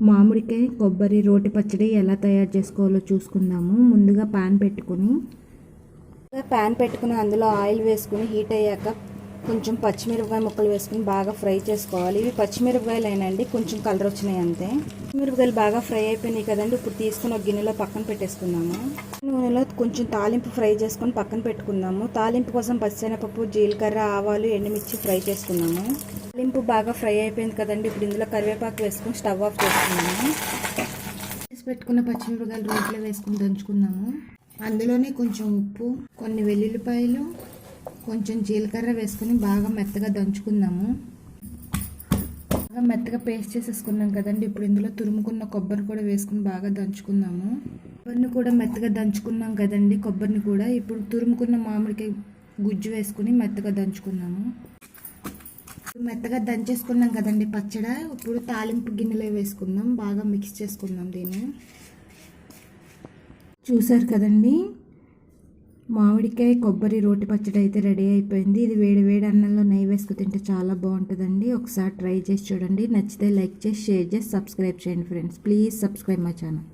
మామిడికాయ కొబ్బరి రోటి పచ్చడి ఎలా తయారు చేసుకోవాలో చూసుకుందాము. ముందుగా ప్యాన్ పెట్టుకుని అందులో ఆయిల్ వేసుకుని హీట్ అయ్యాక కొంచెం పచ్చిమిరపకాయ ముక్కలు వేసుకుని బాగా ఫ్రై చేసుకోవాలి. ఇవి పచ్చిమిరపకాయలేనండి, కొంచెం కలర్ వచ్చినాయి అంతే. పచ్చిమిరపకాయలు బాగా ఫ్రై అయిపోయినాయి కదండి. ఇప్పుడు తీసుకుని ఒక గిన్నెలో పక్కన పెట్టేసుకుందాము. నూనెలో కొంచెం తాలింపు ఫ్రై చేసుకొని పక్కన పెట్టుకుందాము. తాలింపు కోసం పచ్చిశనగపప్పు, జీలకర్ర, ఆవాలు, ఎండుమిర్చి ఫ్రై చేసుకుందాము. తాలింపు బాగా ఫ్రై అయిపోయింది కదండి. ఇప్పుడు ఇందులో కరివేపాకు వేసుకుని స్టవ్ ఆఫ్ చేసుకుందాము. పెట్టుకున్న పచ్చిమిరపకాయలు రోట్లో వేసుకుని దంచుకుందాము. అందులోనే కొంచెం ఉప్పు, కొన్ని వెల్లుల్లిపాయలు, కొంచెం జీలకర్ర వేసుకుని బాగా మెత్తగా దంచుకుందాము. బాగా మెత్తగా పేస్ట్ చేసేసుకున్నాం కదండి. ఇప్పుడు ఇందులో తురుముకున్న కొబ్బరి కూడా వేసుకుని బాగా దంచుకుందాము. కొబ్బరిని కూడా మెత్తగా దంచుకున్నాం కదండి. కొబ్బరిని కూడా ఇప్పుడు తురుముకున్న మామిడికాయ గుజ్జు వేసుకుని మెత్తగా దంచుకుందాము. మెత్తగా దంచేసుకున్నాం కదండి పచ్చడి. ఇప్పుడు తాలింపు గిన్నెలో వేసుకుందాం. బాగా మిక్స్ చేసుకుందాం దీన్ని. చూసారు కదండి, మామిడికాయ కొబ్బరి రోటి పచ్చడి అయితే రెడీ అయిపోయింది. ఇది వేడి వేడి అన్నంలో నెయ్యి వేసుకు తింటే చాలా బాగుంటుందండి. ఒకసారి ట్రై చేసి చూడండి. నచ్చితే లైక్ చేసి, షేర్ చేసి, సబ్స్క్రైబ్ చేయండి friends. Please subscribe my channel.